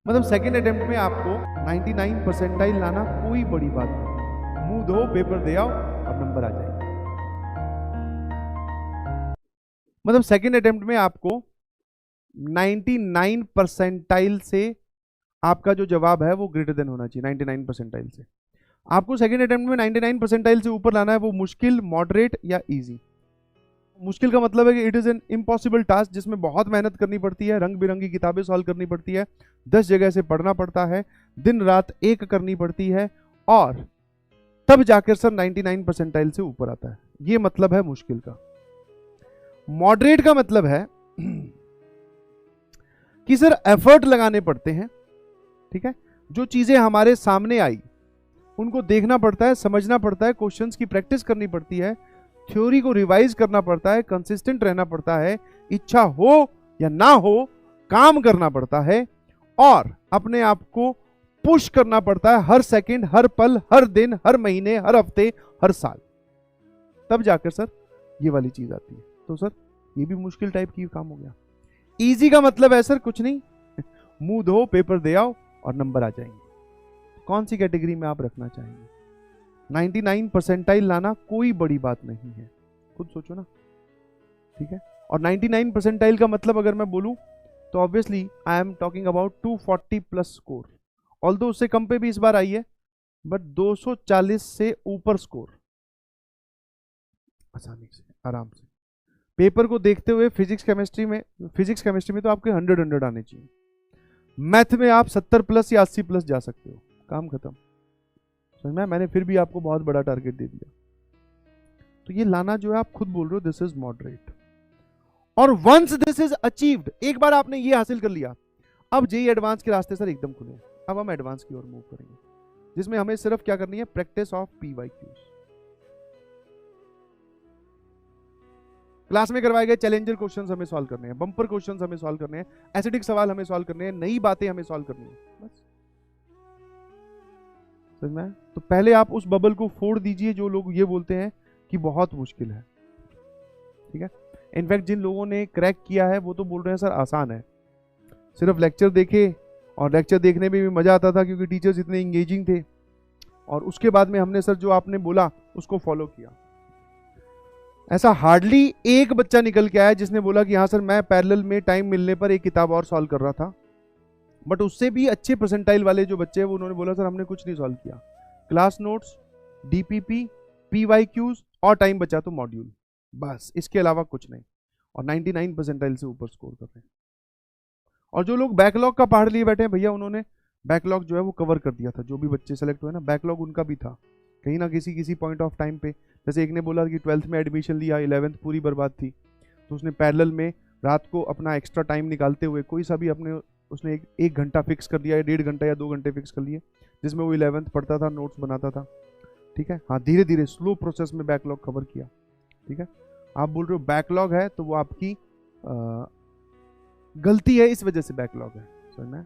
मतलब second attempt में आपको 99 परसेंटाइल लाना कोई बड़ी बात नहीं। मुंह धो, पेपर दे आओ और नंबर आ जाएगा। मतलब सेकेंड अटेम्प्ट में आपको 99 परसेंटाइल से आपका जो जवाब है वो ग्रेटर देन होना चाहिए 99 परसेंटाइल से। आपको सेकेंड अटेम्प्ट में 99 परसेंटाइल से ऊपर लाना है, वो मुश्किल, मॉडरेट या इजी। मुश्किल का मतलब है कि it is an impossible task जिसमें बहुत मेहनत करनी पड़ती है, रंग बिरंगी किताबें सॉल्व करनी पड़ती है, 10 जगह से पढ़ना पड़ता है, दिन रात एक करनी पड़ती है, और तब जाकर सर 99 परसेंटाइल से ऊपर आता है। ये मतलब है मुश्किल का। मॉडरेट का मतलब है कि सर एफर्ट लगाने पड़ते हैं, ठीक है, जो चीजें हमारे सामने आई उनको देखना पड़ता है, समझना पड़ता है, क्वेश्चंस की प्रैक्टिस करनी पड़ती है, थ्योरी को रिवाइज करना पड़ता है, कंसिस्टेंट रहना पड़ता है, इच्छा हो या ना हो काम करना पड़ता है, और अपने आप को पुश करना पड़ता है हर सेकंड, हर पल, हर दिन, हर महीने, हर हफ्ते, हर साल। तब जाकर सर ये वाली चीज आती है। तो सर ये भी मुश्किल टाइप की काम हो गया। इजी का मतलब है सर कुछ नहीं, मुंह धो, पेपर दे आओ और नंबर आ जाएंगे। कौन सी कैटेगरी में आप रखना चाहेंगे? 99 परसेंटाइल लाना कोई बड़ी बात नहीं है, खुद सोचो ना, ठीक है। और 99 परसेंटाइल का मतलब अगर मैं बोलूं तो obviously I am talking about 240 plus score. Although उससे कम पे भी इस बार आई है, बट 240 से ऊपर स्कोर आसानी से, आराम से। पेपर को देखते हुए फिजिक्स केमिस्ट्री में तो आपके 100 आने चाहिए। मैथ में आप 70 प्लस या 80 प्लस जा सकते हो, काम खत्म। समझ में? मैंने फिर भी आपको बहुत बड़ा टारगेट दे दिया। तो ये लाना जो है आप खुद बोल रहे हो दिस इज मॉडरेट। और वंस दिस इज अचीव्ड, एक बार आपने ये हासिल कर लिया, अब जेईई एडवांस के रास्ते सर एकदम खुले। अब हम एडवांस की ओर मूव करेंगे, जिसमें हमें सिर्फ क्या करनी है, प्रैक्टिस ऑफ PYQs। क्लास में करवाए गए चैलेंजर क्वेश्चंस हमें सॉल्व करने हैं, बम्पर क्वेश्चंस हमें सॉल्व करने हैं, एसिडिक सवाल हमें सॉल्व करने हैं, नई बातें हमें सॉल्व करनी है, बस। समझ में? तो पहले आप उस बबल को फोड़ दीजिए जो लोग ये बोलते हैं कि बहुत मुश्किल है, ठीक है। इनफैक्ट जिन लोगों ने क्रैक किया है वो तो बोल रहे हैं सर आसान है, सिर्फ लेक्चर देखे, और लेक्चर देखने में भी मजा आता था क्योंकि टीचर्स इतने इंगेजिंग थे, और उसके बाद में हमने सर जो आपने बोला उसको फॉलो किया। ऐसा हार्डली एक बच्चा निकल के आया जिसने बोला कि हाँ सर मैं पैरेलल में टाइम मिलने पर एक किताब और सॉल्व कर रहा था। बट उससे भी अच्छे परसेंटाइल वाले जो बच्चे हैं वो उन्होंने बोला सर हमने कुछ नहीं सॉल्व किया, क्लास नोट्स, DPP, PYQs और टाइम बचा तो मॉड्यूल, बस, इसके अलावा कुछ नहीं, और 99 परसेंटाइल से ऊपर स्कोर कर रहे हैं। और जो लोग बैकलॉग का पढ़ लिए बैठे हैं भैया, उन्होंने बैकलॉग जो है वो कवर कर दिया था। जो भी बच्चे सेलेक्ट हुए ना, बैकलॉग उनका भी था कहीं ना किसी पॉइंट ऑफ टाइम पे। जैसे एक ने बोला कि 12th में एडमिशन लिया, 11th पूरी बर्बाद थी, तो उसने पैरेलल में रात को अपना एक्स्ट्रा टाइम निकालते हुए कोई सा भी उसने एक घंटा फिक्स कर दिया, या 1.5 घंटा या 2 घंटे फिक्स कर लिए, जिसमें वो 11th पढ़ता था, नोट्स बनाता था, ठीक है। हाँ, धीरे धीरे स्लो प्रोसेस में बैकलॉग कवर किया, ठीक है। आप बोल रहे हो बैकलॉग है तो वो आपकी गलती है, इस वजह से बैकलॉग है, समझ में?